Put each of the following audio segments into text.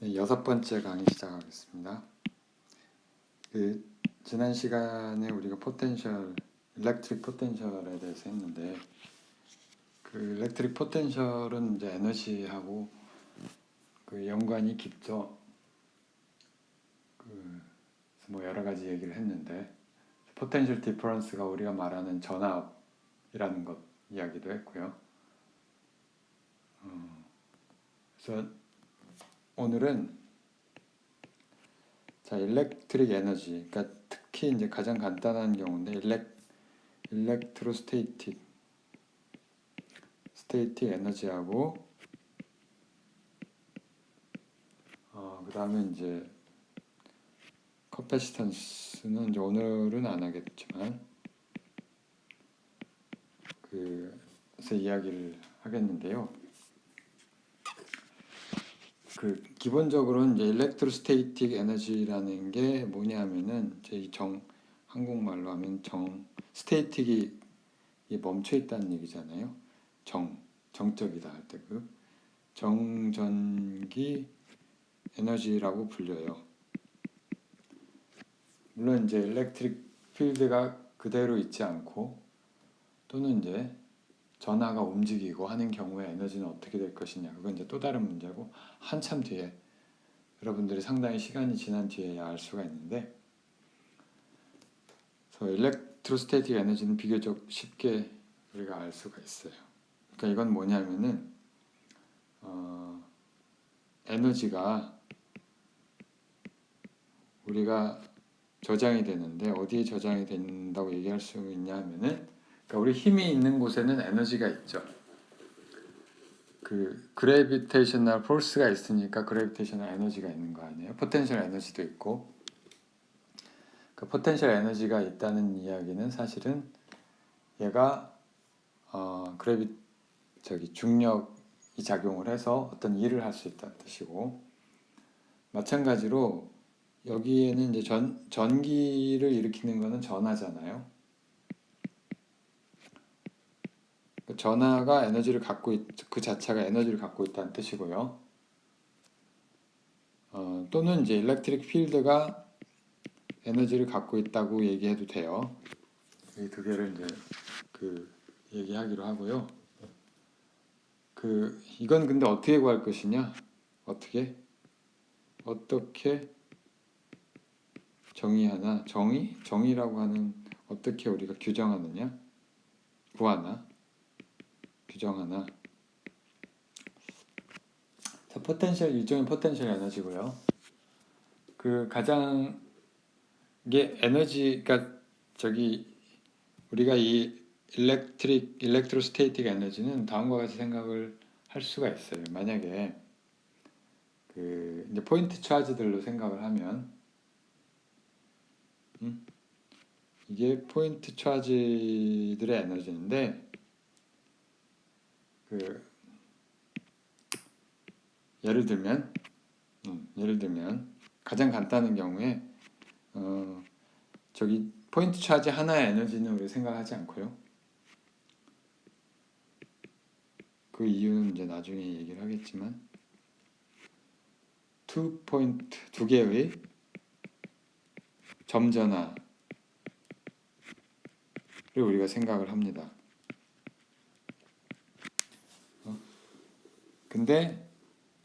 네, 6번째 강의 시작하겠습니다. 지난 시간에 우리가 일렉트릭 포텐셜에 대해서 했는데, 일렉트릭 포텐셜은 이제 에너지하고 연관이 깊죠. 뭐 여러 가지 얘기를 했는데, 포텐셜 디퍼런스가 우리가 말하는 전압이라는 것 이야기도 했고요. 그래서 오늘은 일렉트릭 에너지, 그러니까 특히 이제 가장 간단한 경우인데 일렉트로스테이틱 에너지하고 그 다음에 이제 커패시턴스는 이제 오늘은 안 하겠지만 그래서 이야기를 하겠는데요. 기본적으로는 이제 일렉트로스테이틱 에너지라는 게 뭐냐면은 한국말로 하면 스테이틱이 멈춰 있다는 얘기잖아요. 정적이다 할 때 정전기 에너지라고 불려요. 물론 이제 일렉트릭 필드가 그대로 있지 않고 또는 이제 전하가 움직이고 하는 경우에 에너지는 어떻게 될 것이냐, 그건 이제 또 다른 문제고 한참 뒤에, 여러분들이 상당히 시간이 지난 뒤에야 알 수가 있는데, 그래서 일렉트로스테이틱 에너지는 비교적 쉽게 우리가 알 수가 있어요. 그러니까 이건 뭐냐면은 에너지가 우리가 저장이 되는데 어디에 저장이 된다고 얘기할 수 있냐 하면은, 그러니까 우리 힘이 있는 곳에는 에너지가 있죠. 그래비테이셔널 포스가 있으니까 그래비테이셔널 에너지가 있는 거 아니에요? 포텐셜 에너지도 있고. 그 포텐셜 에너지가 있다는 이야기는 사실은 얘가 중력이 작용을 해서 어떤 일을 할 수 있다는 뜻이고, 마찬가지로 여기에는 이제 전기를 일으키는 거는 전하잖아요. 전하가 그 자체가 에너지를 갖고 있다는 뜻이고요. 또는 이제 일렉트릭 필드가 에너지를 갖고 있다고 얘기해도 돼요. 이 두 개를 이제 얘기하기로 하고요. 이건 근데 어떻게 구할 것이냐? 어떻게 정의하나? 정의라고 하는, 어떻게 우리가 규정하느냐? 규정하나? 자, 일종의 포텐셜 에너지고요. 가장 이게 에너지가 우리가 이 일렉트로스테이틱 에너지는 다음과 같이 생각을 할 수가 있어요. 만약에 이제 포인트 차지들로 생각을 하면, 이게 포인트 차지들의 에너지인데, 예를 들면 가장 간단한 경우에 포인트 차지 하나의 에너지는 우리 생각하지 않고요. 그 이유는 이제 나중에 얘기를 하겠지만, 두 개의 점전화를 우리가 생각을 합니다. 근데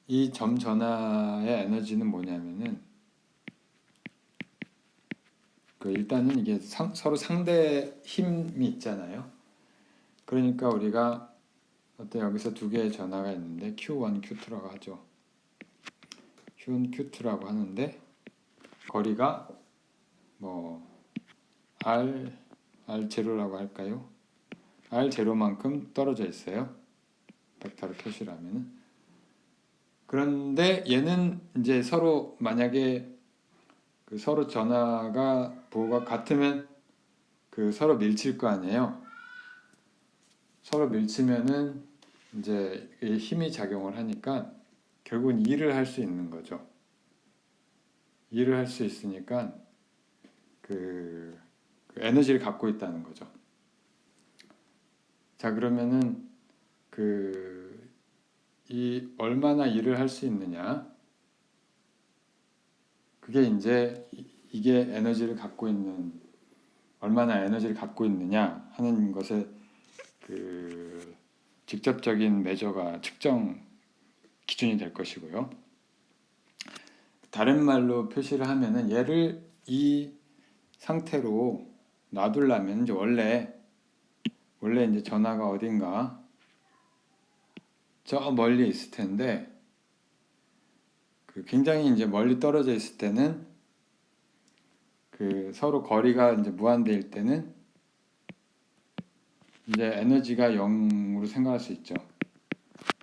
이 점전화의 에너지는 뭐냐면은, 일단은 이게 서로 상대 힘이 있잖아요. 그러니까 우리가 여기서 두 개의 전하가 있는데 Q1, Q2라고 하죠. Q1, Q2라고 하는데 거리가 R0라고 할까요? R0만큼 떨어져 있어요. 벡터로 표시를 하면은. 그런데 얘는 이제 서로, 만약에 서로 부호가 같으면 서로 밀칠 거 아니에요. 서로 밀치면은 이제 힘이 작용을 하니까 결국은 일을 할 수 있는 거죠. 일을 할 수 있으니까 에너지를 갖고 있다는 거죠. 자, 그러면은 이 얼마나 일을 할 수 있느냐? 그게 이제 이게 에너지를 갖고 있는 얼마나 에너지를 갖고 있느냐 하는 것에 그 직접적인 매저가 측정 기준이 될 것이고요. 다른 말로 표시를 하면은 얘를 이 상태로 놔두려면 이제 원래 이제 전하가 어딘가 저 멀리 있을 텐데 그 굉장히 이제 멀리 떨어져 있을 때는 그 서로 거리가 이제 무한대일 때는 이제 에너지가 0으로 생각할 수 있죠.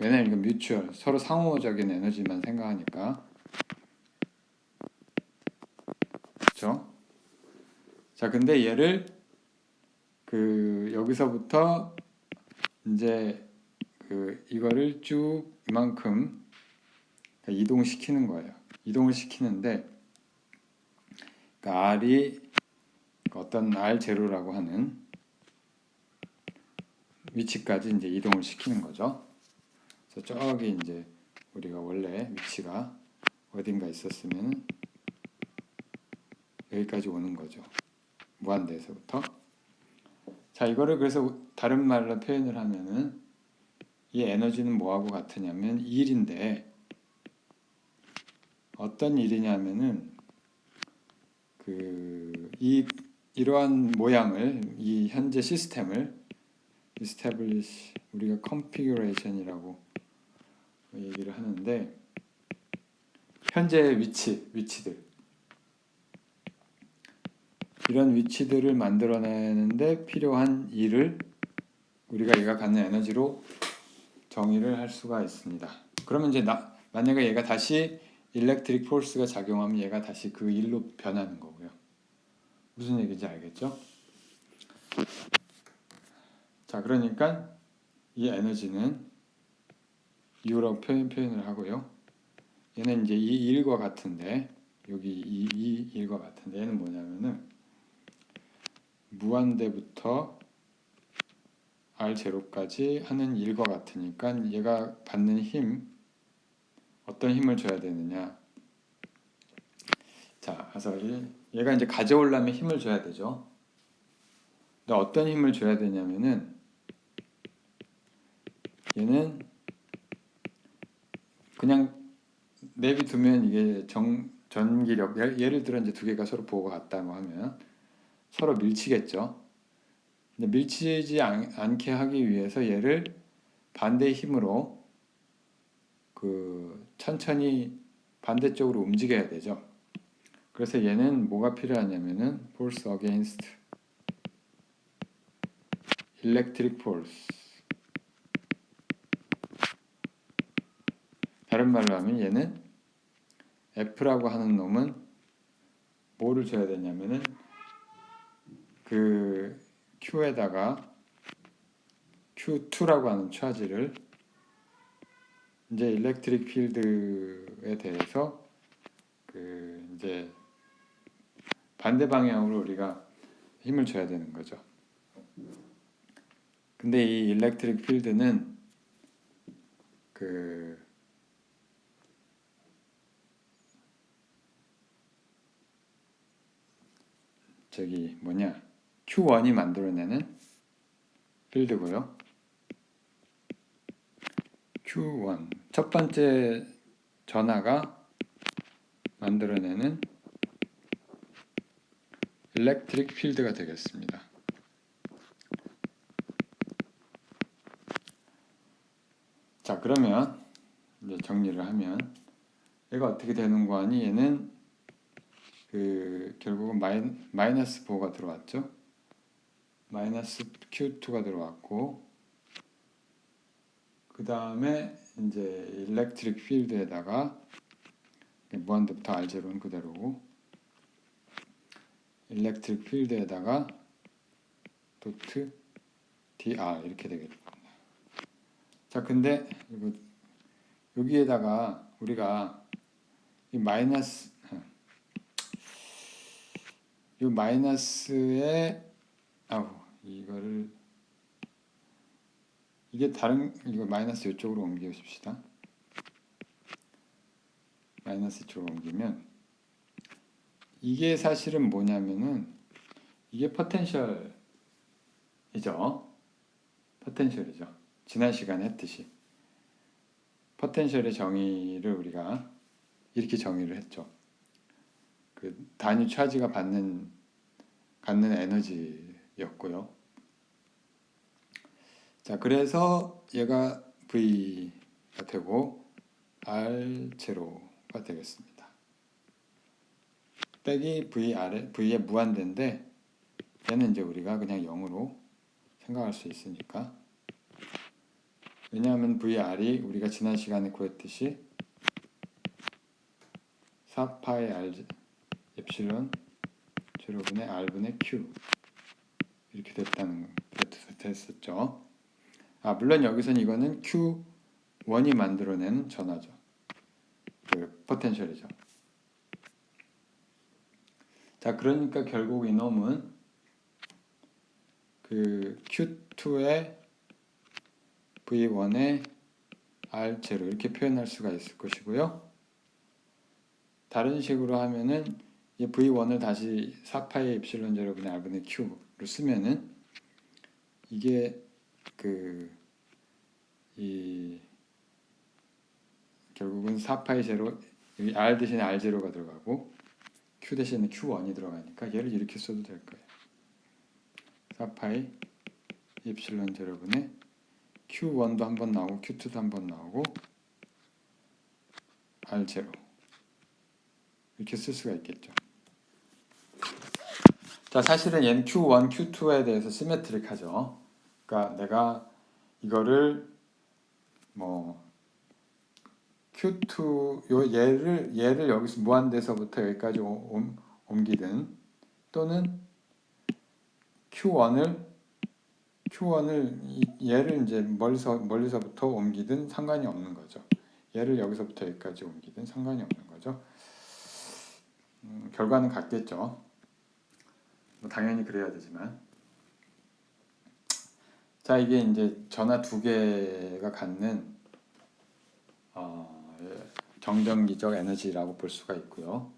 왜냐면 이건 뮤추얼 서로 상호적인 에너지만 생각하니까. 그렇죠? 자, 근데 얘를 그 여기서부터 이제 그 이거를 쭉 이만큼 이동시키는 거예요. 이동을 시키는데 그러니까 R이 어떤 R0라고 하는 위치까지 이제 이동을 시키는 거죠. 그래서 저기 이제 우리가 원래 위치가 어딘가 있었으면 여기까지 오는 거죠. 무한대에서부터. 자, 이거를 그래서 다른 말로 표현을 하면은 이 에너지는 뭐하고 같으냐면 일인데 어떤 일이냐면은 이러한 모양을 이 현재 시스템을 establish 우리가 configuration이라고 얘기를 하는데 현재의 위치들 이런 위치들을 만들어내는데 필요한 일을 우리가 얘가 갖는 에너지로 정의를 할 수가 있습니다. 그러면 이제 만약에 얘가 다시 일렉트릭 포스가 작용하면 얘가 다시 그 일로 변하는 거고요. 무슨 얘기인지 알겠죠? 자, 그러니까 이 에너지는 U라고 표현을 하고요. 얘는 이제 이 일과 같은데 여기 이 일과 같은데 얘는 뭐냐면은 무한대부터 R0까지 하는 일과 같으니까 얘가 받는 힘 어떤 힘을 줘야 되느냐. 자, 그래서 얘가 이제 가져오려면 힘을 줘야 되죠. 근데 어떤 힘을 줘야 되냐면은 얘는 그냥 내비두면 이게 전기력 예를 들어 이제 두 개가 서로 보호가 같다고 하면 서로 밀치겠죠. 근데 밀치지 않게 하기 위해서 얘를 반대의 힘으로 그 천천히 반대쪽으로 움직여야 되죠. 그래서 얘는 뭐가 필요하냐면은 force against electric force. 다른 말로 하면 얘는 F라고 하는 놈은 뭐를 줘야 되냐면은 그 Q에다가 Q2라고 하는 차지를 이제 일렉트릭 필드에 대해서 그 이제 반대 방향으로 우리가 힘을 줘야 되는 거죠. 근데 이 일렉트릭 필드는 그 저기 뭐냐 Q1이 만들어내는 필드고요. Q1 첫 번째 전하가 만들어내는 일렉트릭 필드가 되겠습니다. 자, 그러면 이제 정리를 하면 얘가 어떻게 되는 거 아니? 얘는 그 결국은 마이너스 4가 들어왔죠. 마이너스 Q2가 들어왔고 그 다음에 이제 일렉트릭 필드에다가 무한대부터 R0는 그대로고 일렉트릭 필드에다가 도트 DR 이렇게 되겠죠. 자, 근데 여기에다가 우리가 이 마이너스에 이거를 이거 마이너스 이쪽으로 옮겨줍시다. 마이너스 이쪽으로 옮기면 이게 사실은 뭐냐면은 이게 포텐셜이죠. 포텐셜이죠. 지난 시간에 했듯이 포텐셜의 정의를 우리가 이렇게 정의를 했죠. 그 단위 차지가 갖는 에너지였고요. 자, 그래서 얘가 V가 되고 R0가 되겠습니다. 빼기 V의 무한대인데 얘는 이제 우리가 그냥 0으로 생각할 수 있으니까, 왜냐하면 VR이 우리가 지난 시간에 구했듯이 4파이 R 엡실론 제로분의 R분의 Q 이렇게 됐었죠. 물론 여기서는 이거는 Q1이 만들어내는 전하죠. 그 포텐셜이죠. 자, 그러니까 결국 이놈은 그 Q2의 V1의 R0 이렇게 표현할 수가 있을 것이고요. 다른 식으로 하면은 이 V1을 다시 4파이 엡실론 제로분의 R분의 Q로 쓰면은 이게 결국은 4파이 제로, 여기 R 대신에 R0가 들어가고 Q 대신에 Q1이 들어가니까 얘를 이렇게 써도 될 거예요. 4파이 엡실론 제로분의 Q1도 한번 나오고 Q2도 한번 나오고 R0 이렇게 쓸 수가 있겠죠. 자, 사실은 얘는 Q1, Q2에 대해서 시메트릭하죠. 그러니까 내가 이거를 뭐 Q2 얘를 여기서 무한대에서부터 여기까지 옮기든 또는 Q1을 얘를 이제 멀리서부터 옮기든 상관이 없는 거죠. 얘를 여기서부터 여기까지 옮기든 상관이 없는 거죠. 결과는 같겠죠. 뭐 당연히 그래야 되지만. 자, 이게 이제 전하 두 개가 갖는 정전기적 에너지라고 볼 수가 있고요.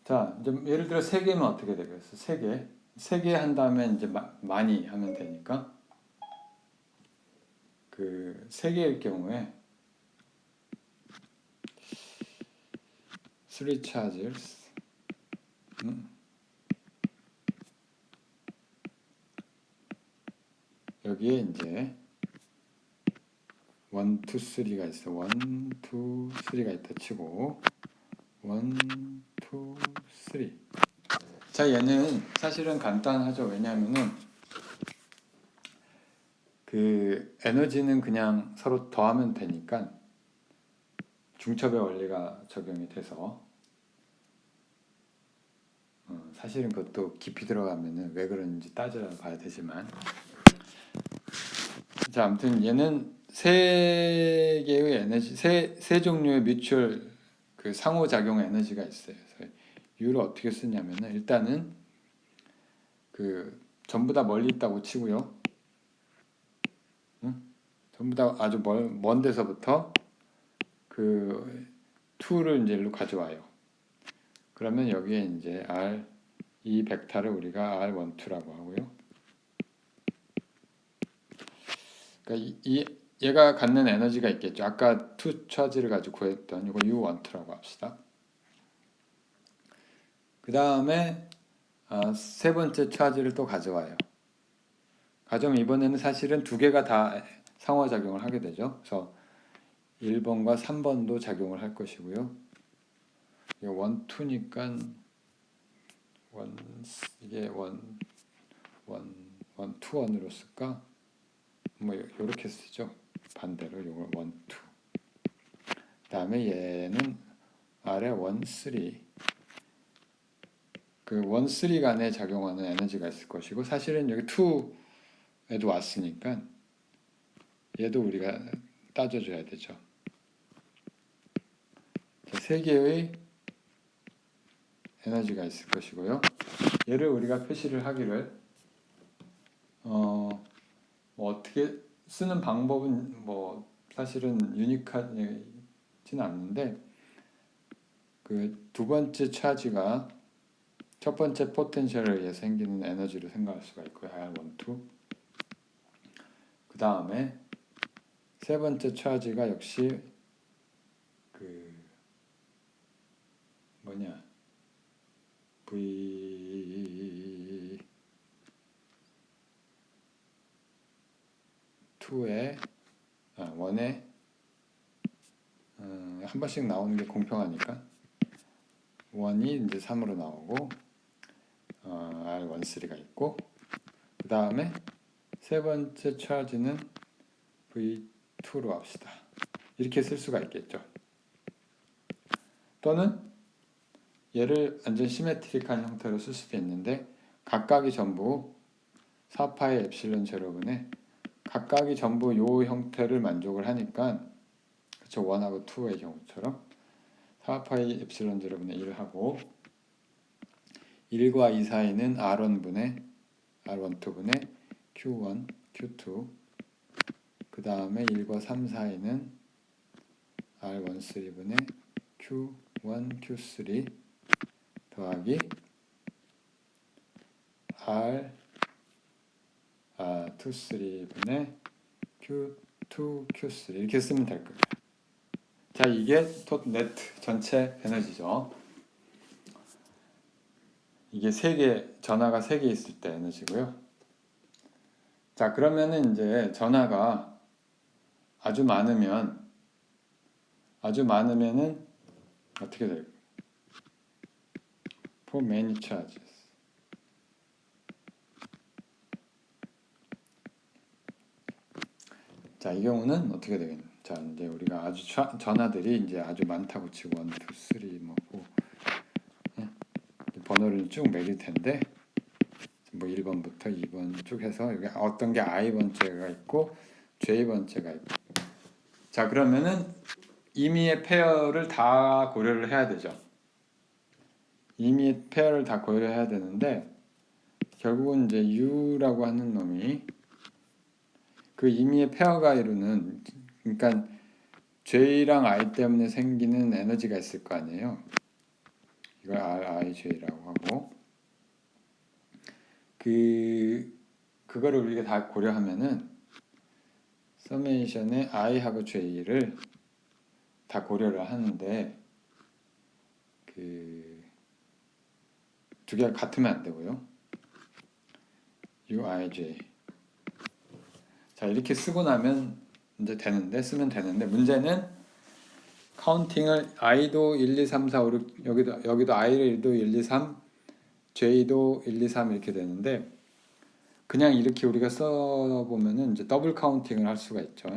자, 이제 예를 들어 세 개면 어떻게 되겠어? 세 개 한 다음에 이제 많이 하면 되니까 그 세 개일 경우에 3 charges 여기에 이제 1, 2, 3가 있어. 1, 2, 3가 있다 치고 1, 2, 3. 자, 얘는 사실은 간단하죠. 왜냐하면은 그 에너지는 그냥 서로 더하면 되니까 중첩의 원리가 적용이 돼서 사실은 그것도 깊이 들어가면은 왜 그런지 따져 봐야 되지만, 자, 아무튼 얘는 세 개의 에너지, 세 종류의 뮤추얼 그 상호작용 에너지가 있어요. 그래서 이유를 어떻게 쓰냐면은 일단은 그 전부 다 멀리 있다고 치고요. 전부 다 아주 먼 데서부터 그 2를 이제 일로 가져와요. 그러면 여기에 이제 이 벡터를 우리가 R12라고 하고요. 그러니까 얘가 갖는 에너지가 있겠죠. 아까 2 차지를 가지고 구했던 이거 U12라고 합시다. 그 다음에 세 번째 차지를 또 가져와요. 가져오면 이번에는 사실은 두 개가 다 상호작용을 하게 되죠. 그래서 1번과 3번도 작용을 할 것이고요. 이게 1, 2니까 이게 1, 2, 1으로 쓸까? 뭐 이렇게 쓰죠. 반대로 이걸 1, 2. 그다음에 얘는 아래 1, 3. 그 1, 3 간에 작용하는 에너지가 있을 것이고 사실은 여기 2에도 왔으니까 얘도 우리가 따져줘야 되죠. 세 개의 에너지가 있을 것이고요. 얘를 우리가 표시를 하기를 뭐 어떻게 쓰는 방법은 뭐 사실은 유니크하지는 않는데 그 두 번째 차지가 첫 번째 포텐셜에 의해서 생기는 에너지로 생각할 수가 있고요. R12. 그 다음에 세 번째 차지가 역시 그 뭐냐 V2의 1에 한 번씩 나오는 게 공평하니까 1이 이제 3으로 나오고 R13가 있고 그 다음에 세 번째 차지는 V2로 합시다. 이렇게 쓸 수가 있겠죠. 또는 얘를 완전 시메트릭한 형태로 쓸 수도 있는데 각각이 전부 4파이 엡실론 제로분의 각각이 전부 요 형태를 만족을 하니까 그쵸 1하고 2의 경우처럼 4파이 엡실론 제로분의 1하고 1과 2 사이는 R1분의 R12분의 Q1, Q2 그 다음에 1과 3 사이는 R13분의 Q1, Q3 더하기 R23분의 Q2, Q3 이렇게 쓰면 될 거예요. 자, 이게 네트 전체 에너지죠. 이게 전하가 3개 있을 때 에너지고요. 자, 그러면은 이제 전하가 아주 많으면은 어떻게 될까요? For many charges. 자, 이 경우는 어떻게 되겠냐? 자, 이제 우리가 아주 전하들이 이제 아주 많다고 치고 1, 2, 3 뭐 번호를 쭉 매길 텐데 뭐 1번부터 2번 쭉 해서 여기 어떤 게 i번째가 있고 j번째가 있고 자, 그러면은 임의의 페어를 다 고려를 해야 되죠. 임의의 페어를 다 고려해야 되는데 결국은 이제 u라고 하는 놈이 그 임의의 페어가 이루는 그러니까 j랑 i 때문에 생기는 에너지가 있을 거 아니에요. 이걸 RIJ라고 하고 그거를 우리가 다 고려하면은 서메이션의 i하고 j를 다 고려를 하는데 그 두 개가 같으면 안 되고요. uij 자, 이렇게 쓰고 나면 이제 쓰면 되는데 문제는 카운팅을 i도 1, 2, 3, 4, 5, 6 여기도 i를 1도 1, 2, 3 j도 1, 2, 3 이렇게 되는데 그냥 이렇게 우리가 써보면은 이제 더블 카운팅을 할 수가 있죠.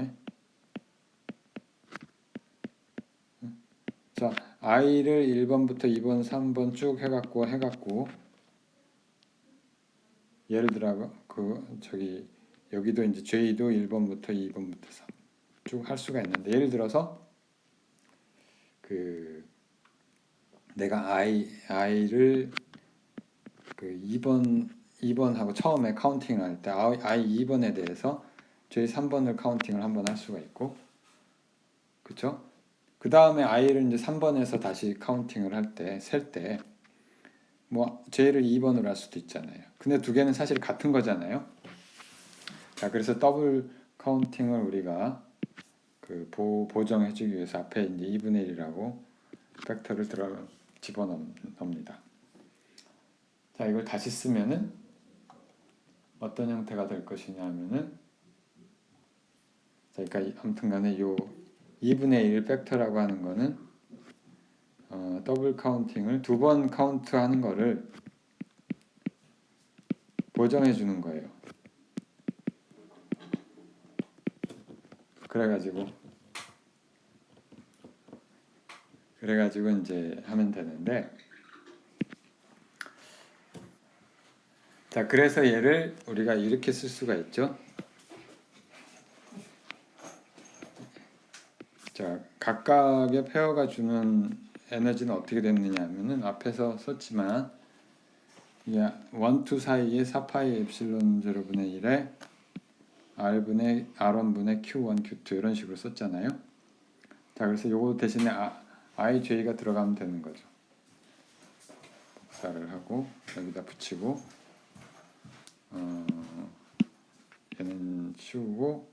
자, i를 1번부터 2번, 3번 쭉 해갖고 예를 들어 여기도 이제 j도 1번부터 2번부터 3 쭉 할 수가 있는데 예를 들어서 내가 i를 2번하고 처음에 카운팅을 할 때 i 2번에 대해서 j 3번을 카운팅을 한번 할 수가 있고 그쵸? 그 다음에 i를 이제 3번에서 다시 카운팅을 셀 때 뭐 j를 2번으로 할 수도 있잖아요. 근데 두 개는 사실 같은 거잖아요. 자, 그래서 더블 카운팅을 우리가 보정해주기 위해서 앞에 이제 2분의 1이라고 팩터를 집어넣습니다. 자, 이걸 다시 쓰면은 어떤 형태가 될 것이냐 하면은 자, 그러니까 아무튼간에 요 2분의 1 팩터라고 하는 거는 더블 카운팅을 2번 카운트하는 거를 보정해 주는 거예요. 그래가지고 이제 하면 되는데 자, 그래서 얘를 우리가 이렇게 쓸 수가 있죠. 자, 각각의 페어가 주는 에너지는 어떻게 됐느냐 하면은 앞에서 썼지만 이게 1, 2 사이에 4파이 엡실론 제로분의 1에 R1분의 Q1, Q2 이런 식으로 썼잖아요. 자, 그래서 요거 대신에 ij가 들어가면 되는 거죠. 복사를 하고 여기다 붙이고 얘는 치우고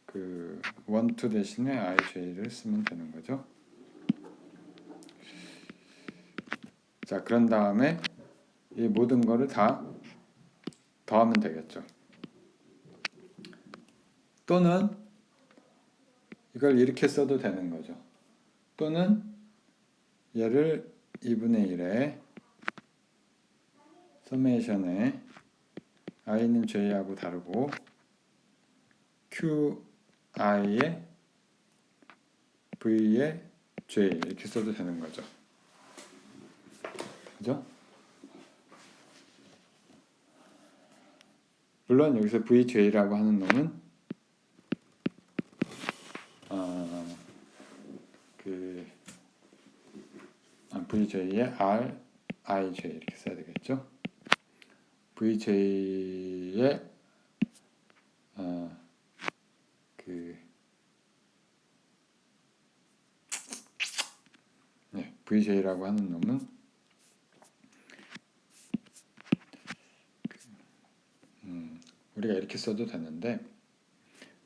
그 want 대신에 ij를 쓰면 되는 거죠. 자, 그런 다음에 이 모든 거를 다 더하면 되겠죠. 또는 이걸 이렇게 써도 되는 거죠. 또는 얘를 2분의 1에 서메이션에 i는 j하고 다르고 qi에 v에 j 이렇게 써도 되는 거죠. 그죠? 물론 여기서 vj라고 하는 놈은 vj에 r, ij 이렇게 써야 되겠죠. vj에 vj라고 하는 놈은 우리가 이렇게 써도 되는데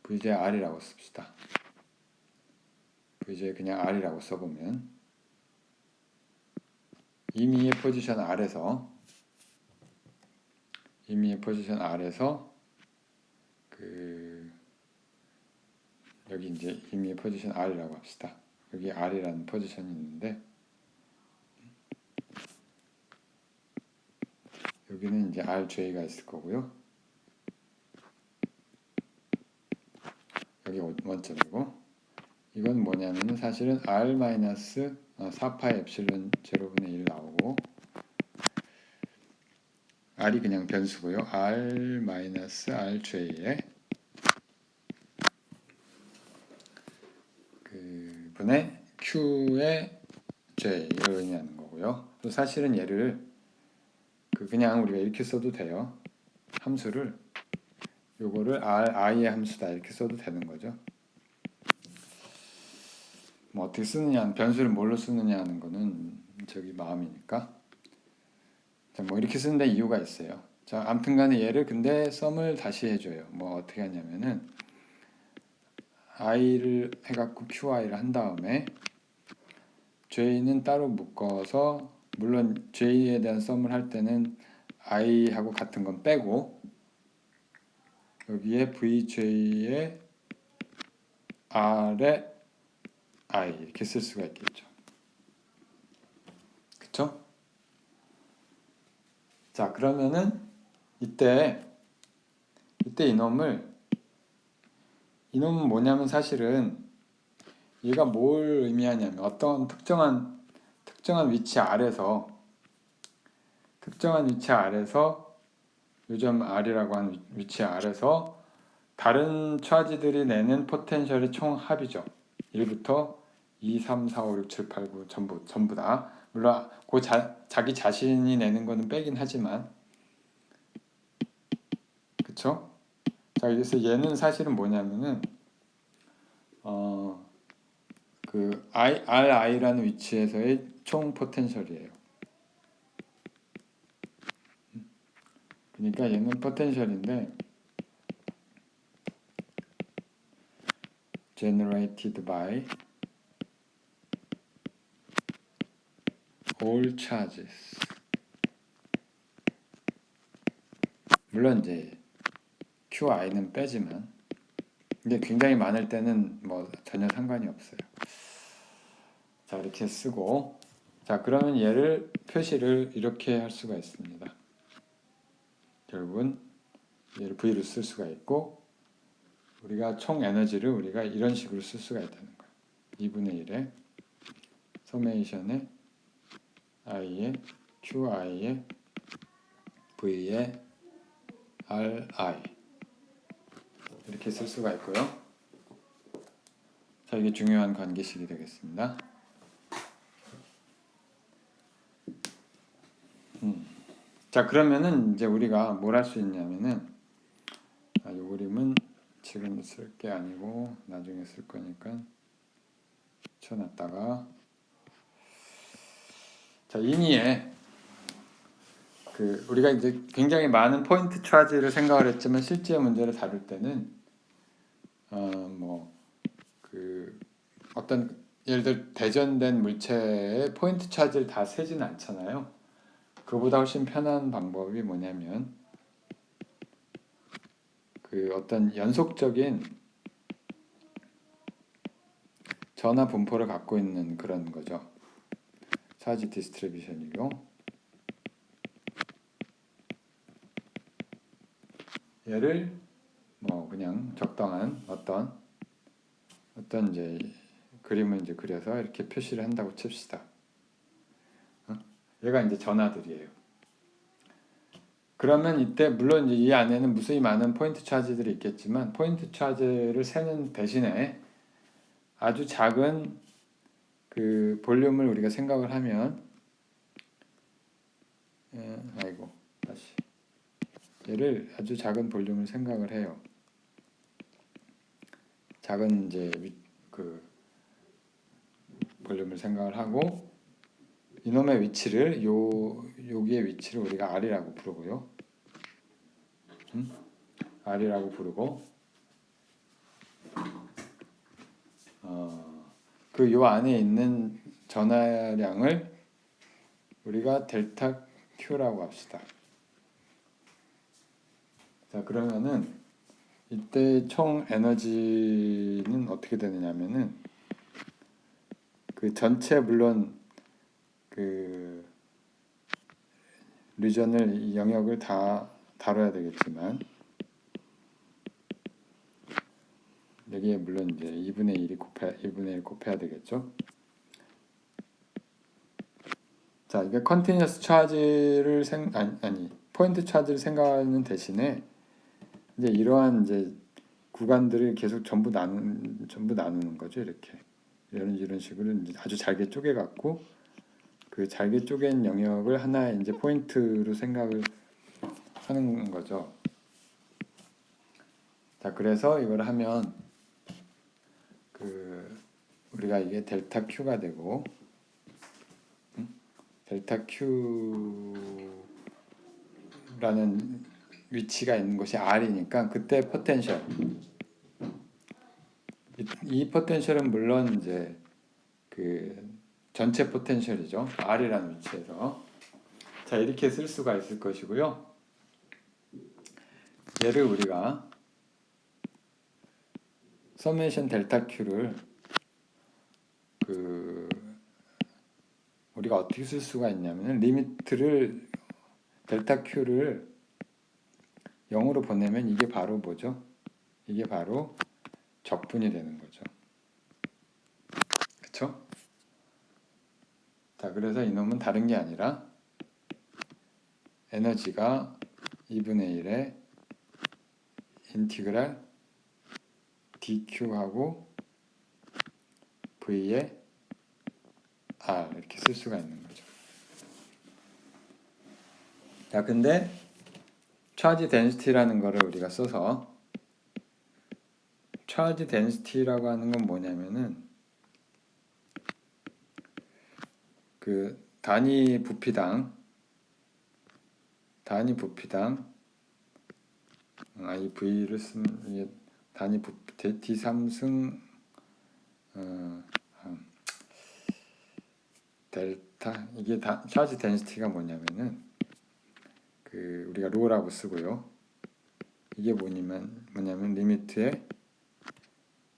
vj r이라고 씁시다. vj 그냥 r이라고 써보면 임의의 포지션 R에서 여기 이제 임의의 포지션 R이라고 합시다. 여기 R이라는 포지션이 있는데 여기는 이제 RJ가 있을 거고요. 여기 원점이고 이건 뭐냐면은 사실은 R-4파이 엡실론 제로분의 1 나오고 R이 그냥 변수고요. R-RJ에 그 분의 Q의 J를 의미하는 거고요. 또 사실은 얘를 그냥 우리가 이렇게 써도 돼요. 함수를 요거를 I의 함수다 이렇게 써도 되는 거죠. 뭐 어떻게 쓰느냐, 변수를 뭘로 쓰느냐 하는 거는 저기 마음이니까. 자, 뭐 이렇게 쓰는데 이유가 있어요. 자, 아무튼간에 얘를 근데 썸을 다시 해줘요. 뭐 어떻게 하냐면은 i를 해갖고 qi를 한 다음에 j는 따로 묶어서 물론 j에 대한 썸을 할 때는 i하고 같은 건 빼고 여기에 vj에 r에 i 이렇게 쓸 수가 있겠죠. 그쵸? 자, 그러면은 이때 이놈은 뭐냐면 사실은 얘가 뭘 의미하냐면 어떤 특정한 위치 아래서 요점 R이라고 하는 위치 아래서 다른 차지들이 내는 포텐셜의 총 합이죠. 1부터 2, 3, 4, 5, 6, 7, 8, 9 전부 다. 물론 자기 자신이 내는 거는 빼긴 하지만 그쵸? 자, 그래서 얘는 사실은 뭐냐면은 그 RI라는 위치에서의 총 포텐셜이에요. 그러니까 얘는 포텐셜인데 generated by all charges. 물론 이제 QI는 빼지만 근데 굉장히 많을 때는 뭐 전혀 상관이 없어요. 자, 이렇게 쓰고 자, 그러면 얘를 표시를 이렇게 할 수가 있습니다. 결국은 얘를 V로 쓸 수가 있고 우리가 총 에너지를 우리가 이런 식으로 쓸 수가 있다는 거예요. 2분의 1에 서메이션에 I에 QI에 V에 RI 이렇게 쓸 수가 있고요. 자, 이게 중요한 관계식이 되겠습니다. 자, 그러면은 이제 우리가 뭘 할 수 있냐면은 이 그림은 지금 쓸 게 아니고 나중에 쓸 거니까 붙여놨다가 자, 인이에 우리가 이제 굉장히 많은 포인트 차지를 생각을 했지만 실제 문제를 다룰 때는 어떤 예를 들어 대전된 물체의 포인트 차지를 다 세지는 않잖아요. 그보다 훨씬 편한 방법이 뭐냐면 어떤 연속적인 전하 분포를 갖고 있는 그런 거죠. 차지 디스트리뷰션이고, 얘를 그냥 적당한 어떤 이제 그림을 이제 그려서 이렇게 표시를 한다고 칩시다. 얘가 이제 전하들이에요. 그러면 이때 물론 이제 이 안에는 무수히 많은 포인트 차지들이 있겠지만 포인트 차지를 세는 대신에 아주 작은 볼륨을 우리가 생각을 하면 다시 얘를 아주 작은 볼륨을 생각을 해요. 작은 이제 볼륨을 생각을 하고 이놈의 위치를 여기의 위치를 우리가 R이라고 부르고요. R이라고 부르고 요 안에 있는 전하량을 우리가 델타 Q라고 합시다. 자, 그러면은 이때 총 에너지는 어떻게 되느냐면은 전체 물론 리전을 이 영역을 다 다뤄야 되겠지만 여기에 물론 이제 2분의 1 곱해야 되겠죠. 자, 이게 컨티뉴어스 차지를 포인트 차지를 생각하는 대신에 이제 이러한 이제 구간들을 계속 전부 나누는 거죠. 이렇게 이런 식으로 이제 아주 잘게 쪼개 갖고 잘게 쪼갠 영역을 하나의 이제 포인트로 생각을 하는 거죠. 자, 그래서 이걸 하면 우리가 이게 델타 Q가 되고 델타 Q라는 위치가 있는 곳이 R이니까 그때 포텐셜 이 포텐셜은 물론 이제 전체 포텐셜이죠. R이라는 위치에서 자, 이렇게 쓸 수가 있을 것이고요. 얘를 우리가 서메이션 델타 Q를 우리가 어떻게 쓸 수가 있냐면 리미트를 델타 Q를 0으로 보내면 이게 바로 뭐죠? 이게 바로 적분이 되는 거죠. 그쵸? 자, 그래서 이놈은 다른 게 아니라 에너지가 2분의 1의 인티그랄 dq하고 v의 r 이렇게 쓸 수가 있는 거죠. 자, 근데 차지 덴시티라는 거를 우리가 써서 차지 덴시티라고 하는 건 뭐냐면은 단위 부피당 이 V를 쓰면 이게 단위 부피 D3승 델타 이게 차지 덴시티가 뭐냐면은 우리가 로라고 쓰고요. 이게 뭐냐면 리미트에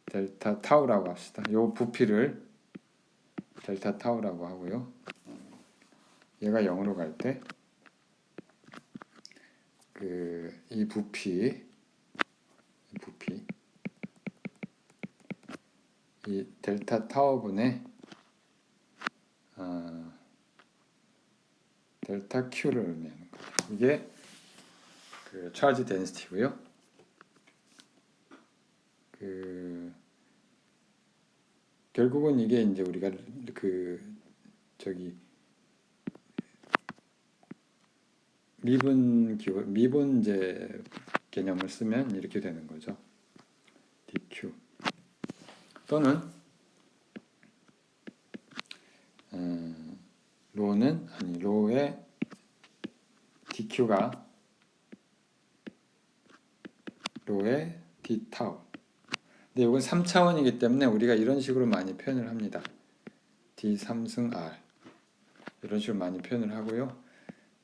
델타 타우라고 합시다. 요 부피를 델타 타우라고 하고요. 얘가 0으로 갈 때 이 부피 이 델타 타워분의 델타 Q를 의미하는 거죠. 이게 차지 덴시티고요. 결국은 이게 이제 우리가 미분제 개념을 쓰면 이렇게 되는 거죠. dq 또는 로의 dq가 로의 d타우. 근데 이건 3차원이기 때문에 우리가 이런 식으로 많이 표현을 합니다. d3승 r 이런 식으로 많이 표현을 하고요.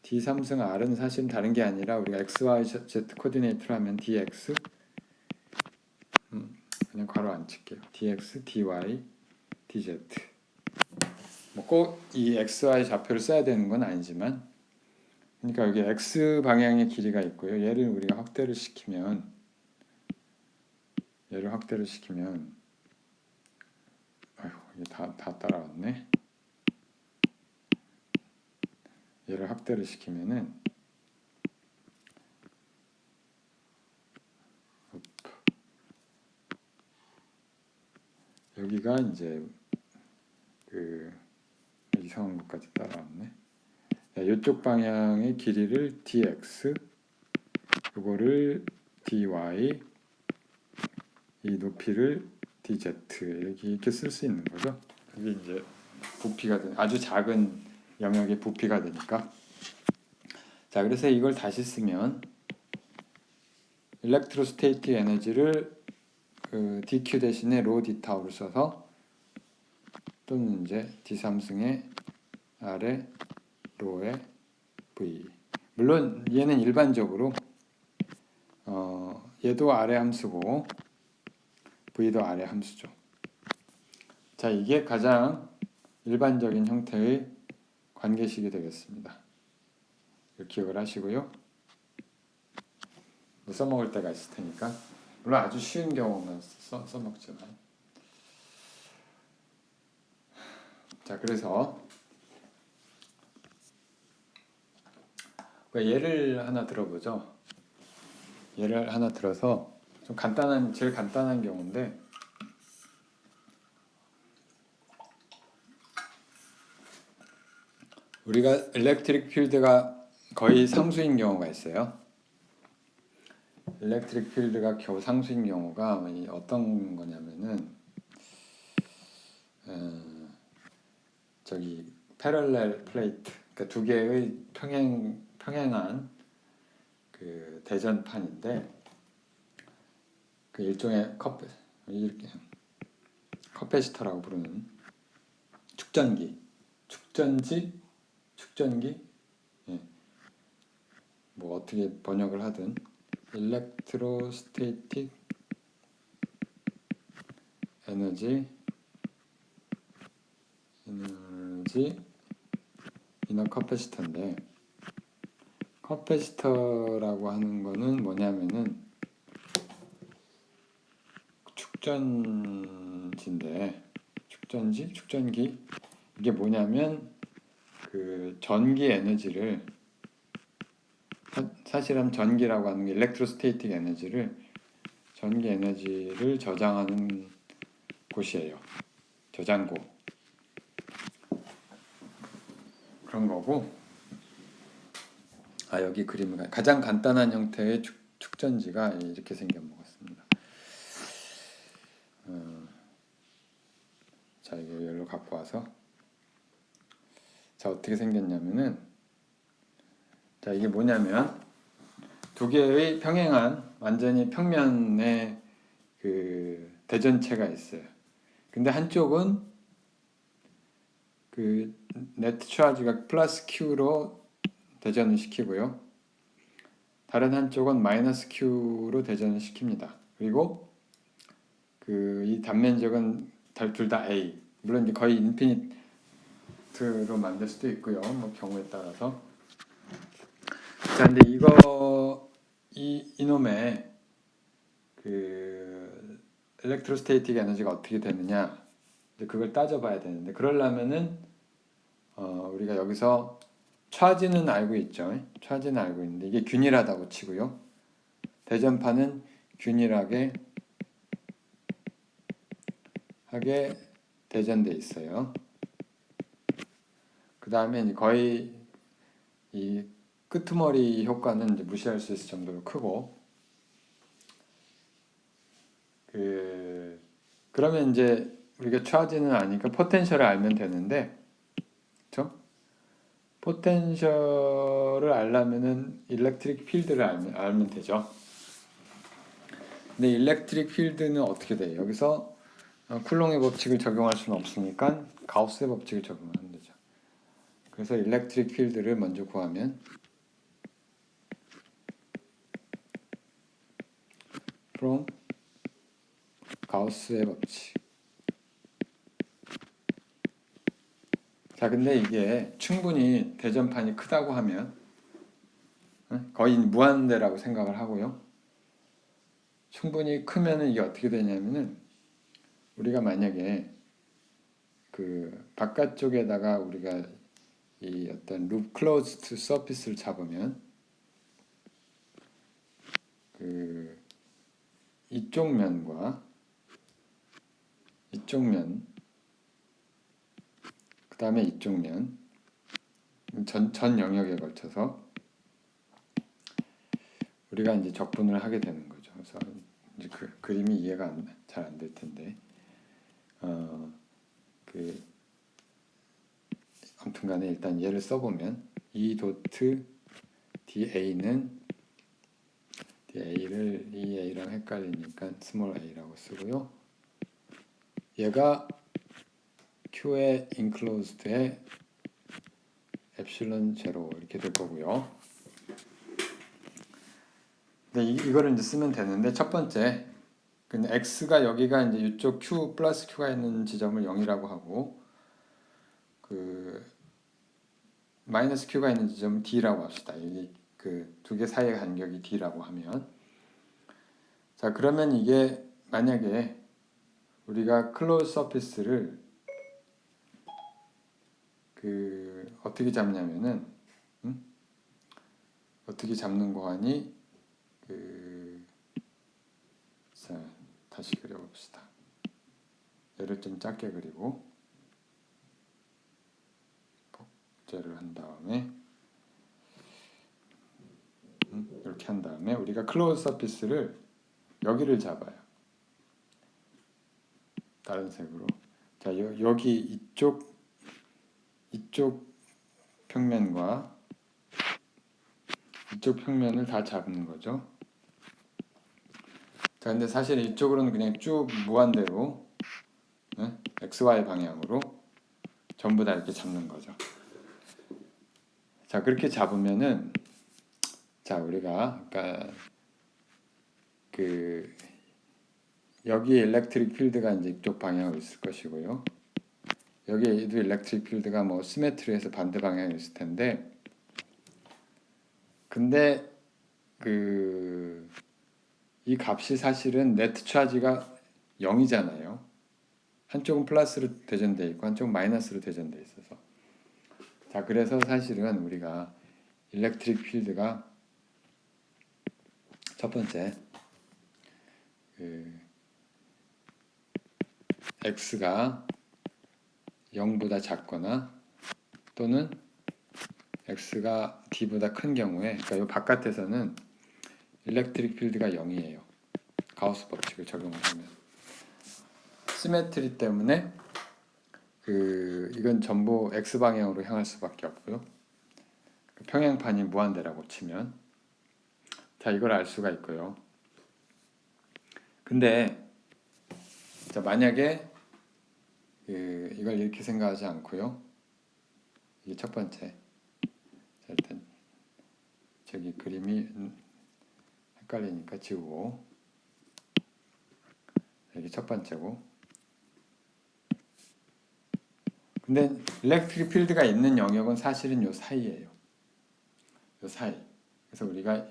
d3승 r은 사실 다른 게 아니라 우리가 x, y, z 코디네이트로 하면 dx 그냥 괄호 안 칠게요. dx, dy, dz 뭐 꼭 이 x, y 좌표를 써야 되는 건 아니지만 그러니까 여기 x 방향의 길이가 있고요. 얘를 우리가 확대를 시키면 아휴 이게 다 따라왔네. 얘를 확대를 시키면은 여기가 이제 그 이상한 것까지 따라왔네. 이쪽 방향의 길이를 dx, 이거를 dy, 이 높이를 dz 이렇게 쓸 수 있는 거죠. 그게 이제 부피가 되 아주 작은 영역의 부피가 되니까. 자, 그래서 이걸 다시 쓰면 일렉트로스테이틱 에너지를 그 dq 대신에 로 d타우를 써서 또는 이제 d3승의 r의 로의 v. 물론 얘는 일반적으로 얘도 r의 함수고 v도 r의 함수죠. 자, 이게 가장 일반적인 형태의 관계식이 되겠습니다. 기억을 하시고요. 써먹을 때가 있을 테니까. 물론 아주 쉬운 경우만 써먹지만. 자, 그래서 예를 하나 들어보죠. 예를 하나 들어서 좀 제일 간단한 경우인데 우리가 일렉트릭 필드가 거의 상수인 경우가 있어요. 일렉트릭 필드가 겨우 상수인 경우가 어떤 거냐면은 저기 패럴렐 플레이트, 그러니까 두 개의 평행한 그 대전판인데 그 일종의 커패시터라고 부르는 축전기, 예. 뭐 어떻게 번역을 하든 일렉트로스테이틱 에너지 이너 커패시터인데 커패시터라고 하는 거는 뭐냐면은 축전기 이게 뭐냐면 그 전기 에너지를 사실은 전기라고 하는 게 일렉트로스테이틱 에너지를 전기 에너지를 저장하는 곳이에요. 저장고 그런 거고. 여기 그림을 가장 간단한 형태의 축전지가 이렇게 생겨먹었습니다. 자, 이거 여기로 갖고 와서 자 어떻게 생겼냐면은 자 이게 뭐냐면 두 개의 평행한 완전히 평면의 그 대전체가 있어요. 근데 한쪽은 그 네트 차지가 플러스 Q로 대전을 시키고요. 다른 한쪽은 마이너스 Q로 대전을 시킵니다. 그리고 그 이 단면적은 둘 다 A. 물론 이제 거의 인피니트로 만들 수도 있고요. 뭐 경우에 따라서. 자, 근데 이놈의 그 일렉트로스테이틱 에너지가 어떻게 되느냐? 이제 그걸 따져봐야 되는데 그러려면은 우리가 여기서 차지는 알고 있죠. 차지는 알고 있는데 이게 균일하다고 치고요. 대전파는 균일하게 대전돼 있어요. 그 다음에 거의 이 끄트머리 효과는 이제 무시할 수 있을 정도로 크고 그러면 이제 우리가 차지는 아니까 포텐셜을 알면 되는데 그렇죠? 포텐셜을 알려면은 일렉트릭 필드를 알면 되죠. 근데 일렉트릭 필드는 어떻게 돼요? 여기서 쿨롱의 법칙을 적용할 수는 없으니까 가우스의 법칙을 적용하면 되죠. 그래서 일렉트릭 필드를 먼저 구하면 from 가우스의 법칙. 자, 근데 이게 충분히 대전판이 크다고 하면 거의 무한대라고 생각을 하고요. 충분히 크면은 이게 어떻게 되냐면은 우리가 만약에 그 바깥쪽에다가 우리가 이 어떤 룹 클로즈드 서피스를 잡으면 그 이쪽 면과 이쪽 면, 그 다음에 이쪽 면, 전 영역에 걸쳐서 우리가 이제 적분을 하게 되는 거죠. 그래서 이제 그 그림이 이해가 잘 안 될 텐데, 아무튼간에 일단 얘를 써보면 이 도트 DA는 DA를 EA랑 헷갈리니까 스몰 a라고 쓰고요. 얘가 Q의 enclosed의 엡실론 제로 이렇게 될 거고요. 근데 이거를 이제 쓰면 되는데 첫 번째, 근데 x가 여기가 이제 이쪽 q 플러스 q가 있는 지점을 0이라고 하고 그 마이너스 q가 있는 지점을 d라고 합시다. 이 그 두 개 사이의 간격이 d라고 하면 자 그러면 이게 만약에 우리가 클로즈 서피스를 그 어떻게 잡냐면은 어떻게 잡는 거 하니 자 다시 그려봅시다. 얘를 좀 작게 그리고 복제를 한 다음에 이렇게 한 다음에 우리가 클로즈 서피스를 여기를 잡아요. 다른 색으로. 자 여기 이쪽 평면과 이쪽 평면을 다 잡는 거죠. 자 근데 사실 이쪽으로는 그냥 쭉 무한대로 XY 방향으로 전부 다 이렇게 잡는 거죠. 자 그렇게 잡으면은 자 우리가 아까 그 여기 일렉트릭 필드가 이제 이쪽 방향으로 있을 것이고요. 여기에도 일렉트릭 필드가 뭐 시메트리에서 반대 방향에 있을 텐데 근데 그 이 값이 사실은 네트 차지가 0이잖아요. 한쪽은 플러스로 대전돼 있고 한쪽은 마이너스로 대전돼 있어서 자 그래서 사실은 우리가 일렉트릭 필드가 첫 번째 그 x가 0보다 작거나 또는 x가 d보다 큰 경우에 그러니까 이 바깥에서는 일렉트릭 필드가 0이에요. 가우스 법칙을 적용을 하면 시메트리 때문에 이건 전부 x 방향으로 향할 수밖에 없고요. 평행판이 무한대라고 치면 자 이걸 알 수가 있고요. 근데 자 만약에 이걸 이렇게 생각하지 않고요. 이게 첫 번째. 자 일단 저기 그림이 헷갈리니까 지우고 이게 첫 번째고 근데 일렉트릭 필드가 있는 영역은 사실은 요 사이예요. 요 사이. 그래서 우리가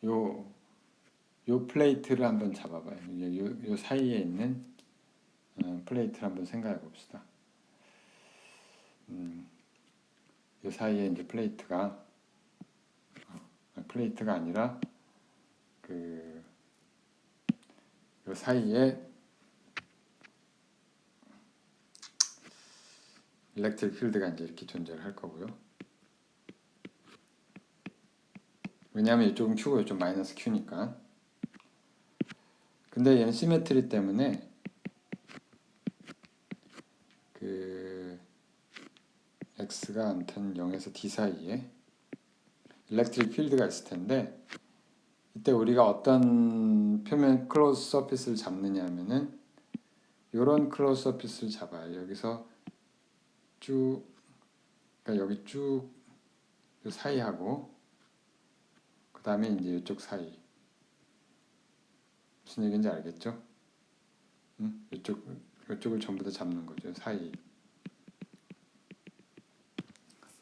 요 플레이트를 한번 잡아봐요. 요 사이에 있는 플레이트를 한번 생각해 봅시다. 요 사이에 이제 플레이트가 아니라 요 사이에 일렉트릭 필드가 이제 이렇게 존재를 할 거고요. 왜냐하면 이쪽은 Q고 이쪽 마이너스 Q니까. 근데 얘는 시메트리 때문에 x가 아무튼 0에서 d 사이에 일렉트릭 필드가 있을 텐데, 이때 우리가 어떤 표면 클로즈 서피스를 잡느냐 하면은 이런 클로즈 서피스를 잡아요. 여기서 쭉, 그러니까 여기 쭉 사이하고 그 다음에 이제 이쪽 사이. 무슨 얘기인지 알겠죠? 이쪽을 전부 다 잡는 거죠. 사이.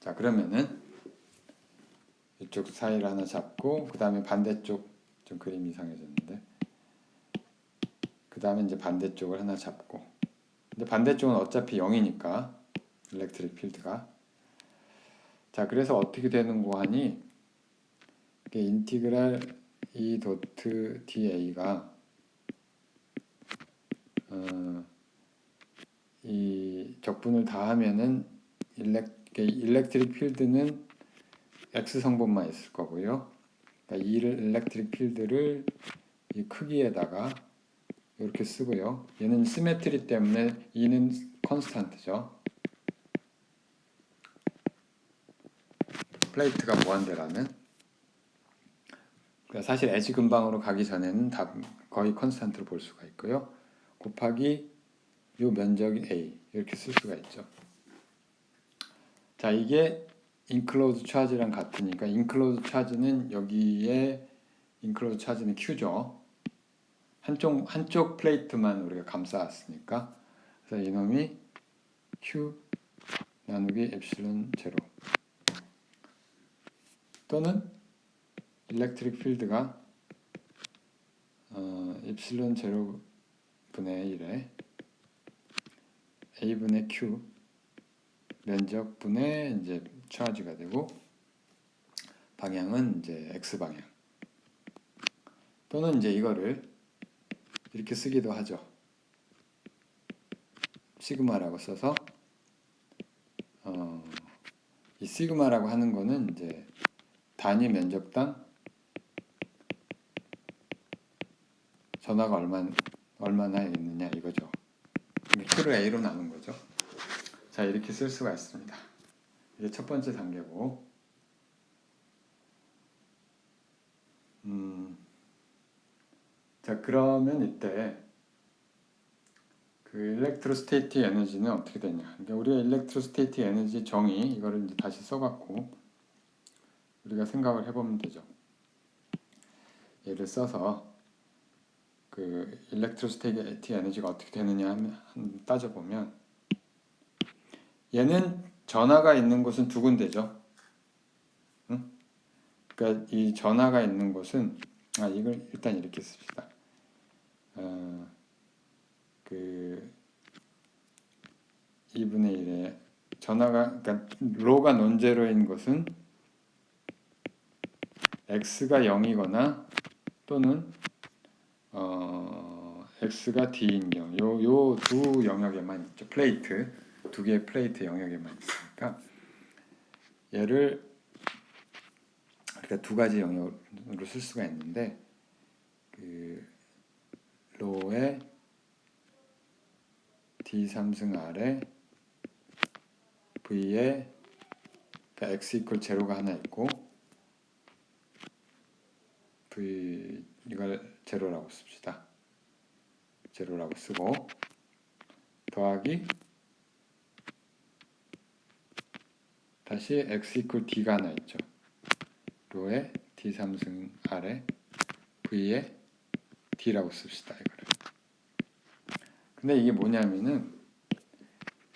자, 그러면은 이쪽 사이를 하나 잡고 그 다음에 반대쪽, 좀 그림이 이상해졌는데, 그 다음에 이제 반대쪽을 하나 잡고, 근데 반대쪽은 어차피 0이니까 일렉트릭 필드가. 자, 그래서 어떻게 되는 거 하니, 이게 인티그랄 E 도트 dA가 이 적분을 다 하면은 일렉트릭 필드는 X 성분만 있을 거고요. 그러니까 이 일렉트릭 필드를 이 크기에다가 이렇게 쓰고요. 얘는 시메트리 때문에 E는 컨스탄트죠. 플레이트가 무한대라는. 그러니까 사실 에지 근방으로 가기 전에는 다 거의 컨스탄트로 볼 수가 있고요. 곱하기 요 면적이 A 이렇게 쓸 수가 있죠. 자, 이게 인클로즈 차지랑 같으니까 인클로즈 차지는 여기에 인클로즈 차지는 Q죠. 한쪽 플레이트만 우리가 감싸왔으니까. 그래서 이놈이 Q 나누기 엡실론 제로, 또는 일렉트릭 필드가 엡실론 제로 분의 1에 A 분의 Q 면적 분의 이제 차지가 되고, 방향은 이제 X 방향. 또는 이제 이거를 이렇게 쓰기도 하죠. 시그마라고 써서 이 시그마라고 하는 거는 이제 단위 면적당 전하가 얼마나 있느냐 이거죠. Q를 A로 나눈 거죠. 자, 이렇게 쓸 수가 있습니다. 이게 첫 번째 단계고, 자, 그러면 이때 그 일렉트로스테이틱 에너지는 어떻게 되냐? 그러니까 우리가 일렉트로스테이틱 에너지 정의 이거를 이제 다시 써갖고 우리가 생각을 해보면 되죠. 얘를 써서 그 일렉트로스테이틱 에너지가 어떻게 되느냐 따져보면, 얘는 전하가 있는 곳은 두 군데죠. 응? 그러니까 이 전하가 있는 곳은, 이걸 일단 이렇게 씁시다. 그 2분의 1에 전하가, 그러니까 로가 논제로인 것은 x가 0이거나 또는 x가 d인 경우, 요 두 영역에만 있죠. 플레이트 두 개의 플레이트 영역에만 있으니까 얘를 그러니까 두 가지 영역으로 쓸 수가 있는데, 그 로의 d3승 r에 v에 그러니까 x 이퀄 제로가 하나 있고 v 이걸 제로라고 씁시다. 제로라고 쓰고, 더하기 다시 x 이퀄 d가 하나 있죠. 로의 d3승 r에 v에 d라고 씁시다. 이거를. 근데 이게 뭐냐면은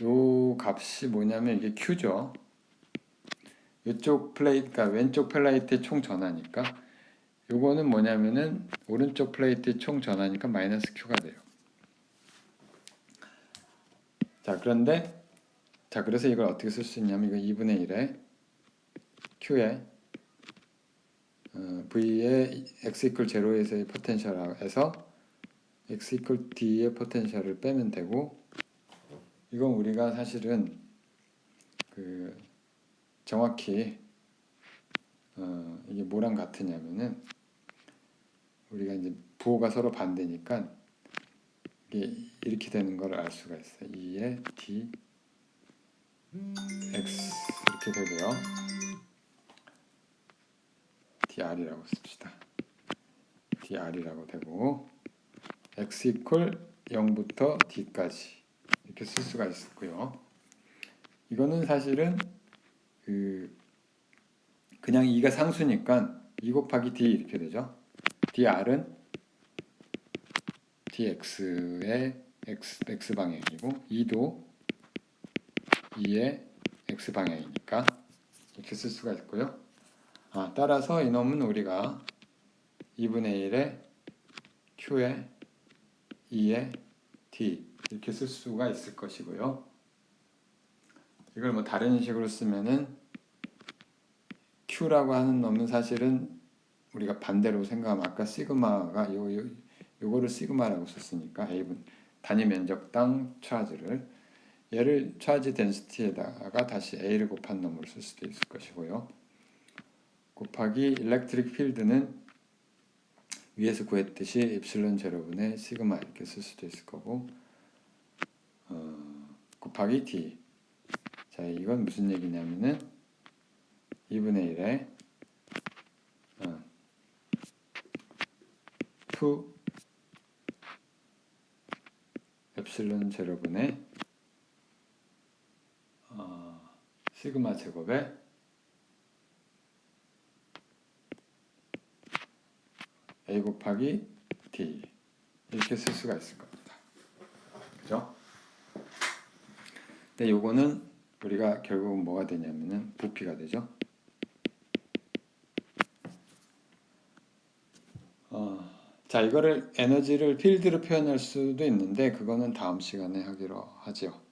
요 값이 뭐냐면 이게 q죠. 이쪽 플레이트, 그러니까 왼쪽 플레이트의 총 전하니까, 요거는 뭐냐면은 오른쪽 플레이트의 총 전하니까 마이너스 q가 돼요. 자, 그런데 자, 그래서 이걸 어떻게 쓸 수 있냐면, 이거 2분의 1에 q에 v의 x 이퀄 제로에서의 포텐셜에서 x 이퀄 d의 포텐셜을 빼면 되고, 이건 우리가 사실은 그 정확히 이게 뭐랑 같으냐면은, 우리가 이제 부호가 서로 반대니까 이게 이렇게 되는 걸 알 수가 있어요. 2의 d x 이렇게 되고요. dr이라고 씁시다. dr이라고 되고 x 이퀄 0부터 d까지 이렇게 쓸 수가 있고요. 이거는 사실은 그냥 2가 상수니까 2 곱하기 d 이렇게 되죠. dr은 dx의 x 방향이고 2도 2의 x 방향이니까 이렇게 쓸 수가 있고요. 따라서 이놈은 우리가 2분의 1의 q의 2의 d 이렇게 쓸 수가 있을 것이고요. 이걸 뭐 다른 식으로 쓰면은 q라고 하는 놈은 사실은 우리가 반대로 생각하면 아까 시그마가 요거를 시그마라고 썼으니까 A분 단위 면적당 차지를 얘를 차지 덴시티에다가 다시 A를 곱한 놈으로 쓸 수도 있을 것이고요. 곱하기 일렉트릭 필드는 위에서 구했듯이 엡실론 제로분의 시그마 이렇게 쓸 수도 있을 거고 곱하기 D. 자, 이건 무슨 얘기냐면은 2분의 1에 2 엡실론 제로분의 시그마 제곱에 A 곱하기 D 이렇게 쓸 수가 있을 겁니다. 그죠? 근데 요거는 우리가 결국은 뭐가 되냐면은 부피가 되죠. 자, 이거를 에너지를 필드로 표현할 수도 있는데 그거는 다음 시간에 하기로 하죠.